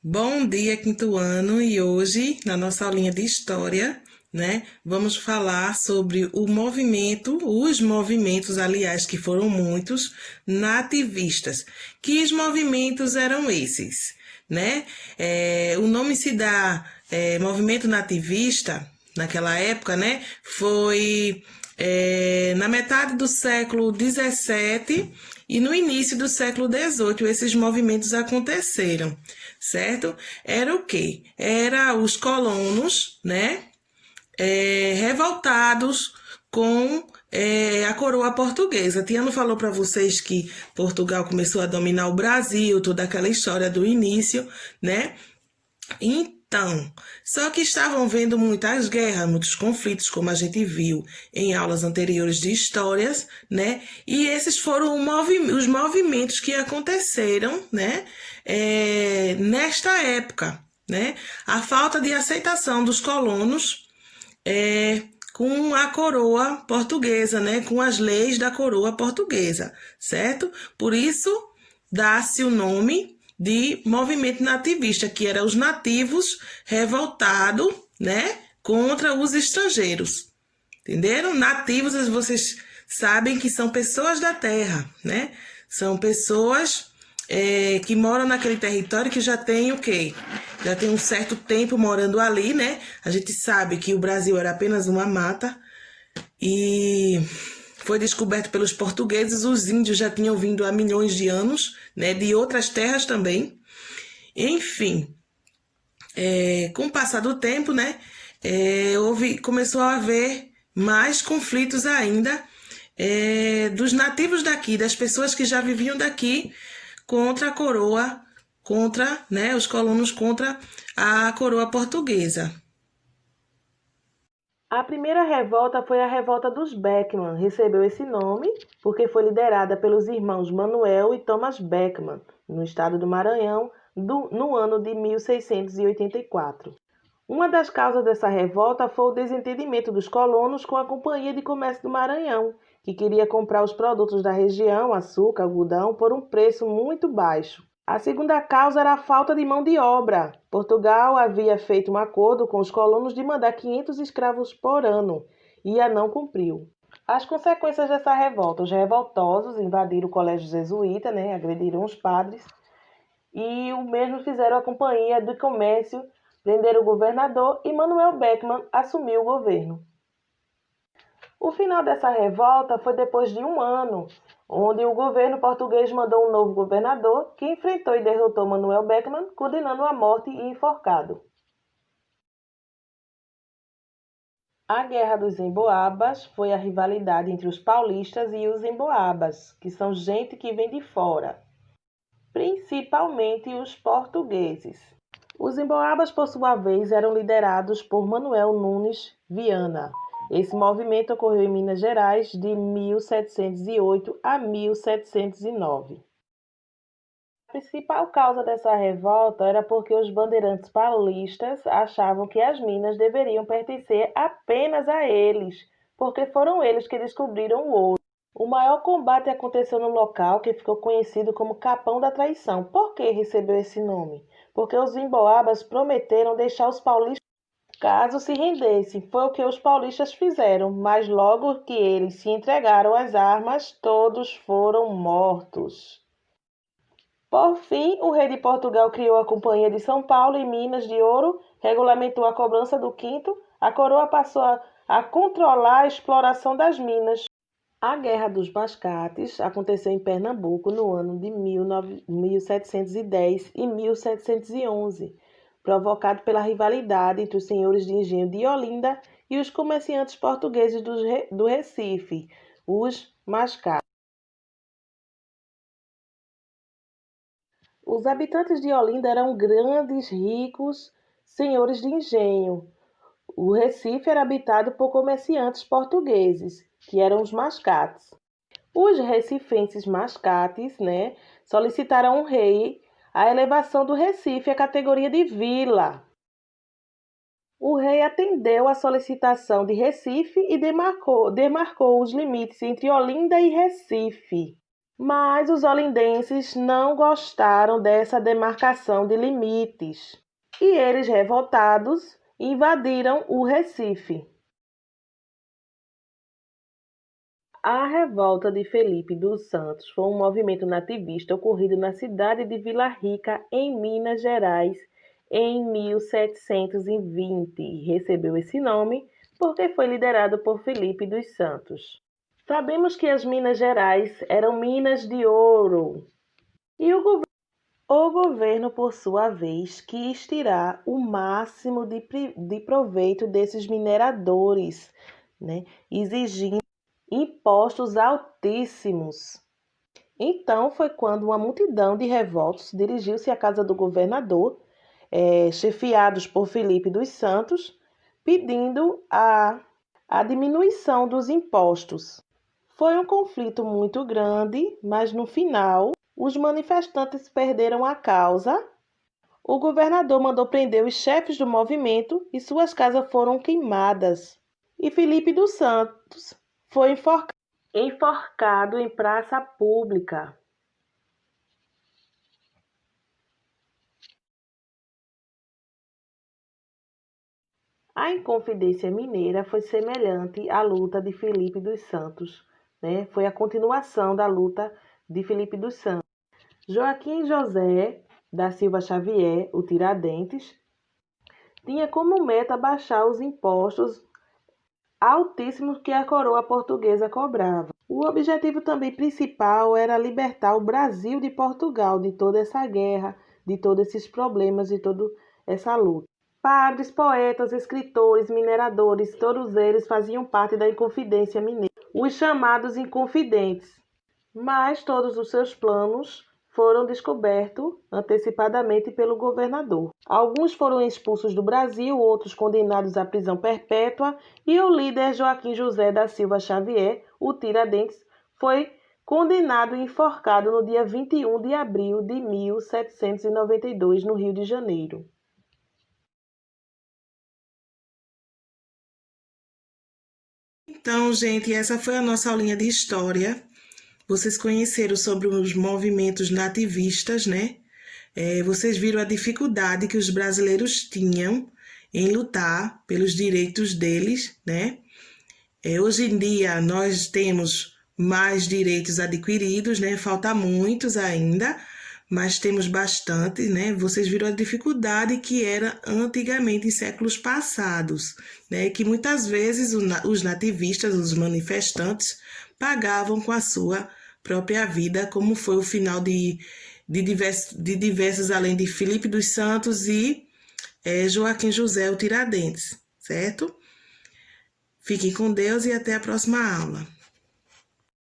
Bom dia, quinto ano, e hoje, na nossa aulinha de história, vamos falar sobre os movimentos, aliás, que foram muitos, nativistas. Que movimentos eram esses, né? O nome se dá movimento nativista, naquela época, né? Foi na metade do século XVII e no início do século XVIII, esses movimentos aconteceram, certo? Era o quê? Era os colonos, revoltados com a coroa portuguesa. Tiano falou para vocês que Portugal começou a dominar o Brasil, toda aquela história do início, né? Então, só que estavam vendo muitas guerras, muitos conflitos, como a gente viu em aulas anteriores de histórias, né? E esses foram os movimentos que aconteceram, nesta época, né? A falta de aceitação dos colonos com a coroa portuguesa, né? Com as leis da coroa portuguesa, certo? Por isso, dá-se o nome de movimento nativista, que eram os nativos revoltados, contra os estrangeiros. Entenderam? Nativos, vocês sabem que são pessoas da terra, né? São pessoas que moram naquele território que já tem o quê? Já tem um certo tempo morando ali, né? A gente sabe que o Brasil era apenas uma mata e foi descoberto pelos portugueses. Os índios já tinham vindo há milhões de anos, né? De outras terras também. Enfim, com o passar do tempo, começou a haver mais conflitos ainda dos nativos daqui, das pessoas que já viviam daqui, contra a coroa, contra, os colonos contra a coroa portuguesa. A primeira revolta foi a Revolta dos Beckman. Recebeu esse nome porque foi liderada pelos irmãos Manuel e Thomas Beckman, no estado do Maranhão, no ano de 1684. Uma das causas dessa revolta foi o desentendimento dos colonos com a Companhia de Comércio do Maranhão, que queria comprar os produtos da região, açúcar, algodão, por um preço muito baixo. A segunda causa era a falta de mão de obra. Portugal havia feito um acordo com os colonos de mandar 500 escravos por ano e a não cumpriu. As consequências dessa revolta: os revoltosos invadiram o colégio jesuíta, agrediram os padres, e o mesmo fizeram a Companhia de Comércio, prenderam o governador e Manuel Beckman assumiu o governo. O final dessa revolta foi depois de um ano, onde o governo português mandou um novo governador que enfrentou e derrotou Manuel Beckman, condenando à morte e enforcado. A Guerra dos Emboabas foi a rivalidade entre os paulistas e os emboabas, que são gente que vem de fora, principalmente os portugueses. Os emboabas, por sua vez, eram liderados por Manuel Nunes Viana. Esse movimento ocorreu em Minas Gerais de 1708 a 1709. A principal causa dessa revolta era porque os bandeirantes paulistas achavam que as minas deveriam pertencer apenas a eles, porque foram eles que descobriram o ouro. O maior combate aconteceu no local que ficou conhecido como Capão da Traição. Por que recebeu esse nome? Porque os emboabas prometeram deixar os paulistas caso se rendessem. Foi o que os paulistas fizeram, mas logo que eles se entregaram às armas, todos foram mortos. Por fim, o rei de Portugal criou a Companhia de São Paulo e Minas de Ouro, regulamentou a cobrança do quinto, a coroa passou a controlar a exploração das minas. A Guerra dos Mascates aconteceu em Pernambuco no ano de 1710 e 1711, provocado pela rivalidade entre os senhores de engenho de Olinda e os comerciantes portugueses do Recife, os Mascates. Os habitantes de Olinda eram grandes, ricos senhores de engenho. O Recife era habitado por comerciantes portugueses, que eram os mascates. Os recifenses mascates, solicitaram ao rei a elevação do Recife à categoria de vila. O rei atendeu à solicitação de Recife e demarcou os limites entre Olinda e Recife. Mas os olindenses não gostaram dessa demarcação de limites e eles, revoltados, invadiram o Recife. A revolta de Felipe dos Santos foi um movimento nativista ocorrido na cidade de Vila Rica, em Minas Gerais, em 1720. E recebeu esse nome porque foi liderado por Felipe dos Santos. Sabemos que as Minas Gerais eram minas de ouro e o governo, por sua vez, quis tirar o máximo de proveito desses mineradores, né? Exigindo impostos altíssimos. Então foi quando uma multidão de revoltos dirigiu-se à casa do governador, chefiados por Felipe dos Santos, pedindo a diminuição dos impostos. Foi um conflito muito grande, mas no final os manifestantes perderam a causa. O governador mandou prender os chefes do movimento e suas casas foram queimadas. E Felipe dos Santos foi enforcado em praça pública. A Inconfidência Mineira foi semelhante à luta de Felipe dos Santos, né? Foi a continuação da luta de Felipe dos Santos. Joaquim José da Silva Xavier, o Tiradentes, tinha como meta baixar os impostos altíssimos que a coroa portuguesa cobrava. O objetivo também principal era libertar o Brasil de Portugal, de toda essa guerra, de todos esses problemas, de toda essa luta. Padres, poetas, escritores, mineradores, todos eles faziam parte da Inconfidência Mineira, os chamados Inconfidentes. Mas todos os seus planos foram descobertos antecipadamente pelo governador. Alguns foram expulsos do Brasil, outros condenados à prisão perpétua, e o líder Joaquim José da Silva Xavier, o Tiradentes, foi condenado e enforcado no dia 21 de abril de 1792, no Rio de Janeiro. Então, gente, essa foi a nossa aulinha de história. Vocês conheceram sobre os movimentos nativistas, né? Vocês viram a dificuldade que os brasileiros tinham em lutar pelos direitos deles, né? Hoje em dia nós temos mais direitos adquiridos, né? Falta muitos ainda, mas temos bastante, né? Vocês viram a dificuldade que era antigamente, em séculos passados, né? Que muitas vezes os nativistas, os manifestantes, pagavam com a sua própria vida, como foi o final de diversos, além de Felipe dos Santos e Joaquim José, o Tiradentes, certo? Fiquem com Deus e até a próxima aula.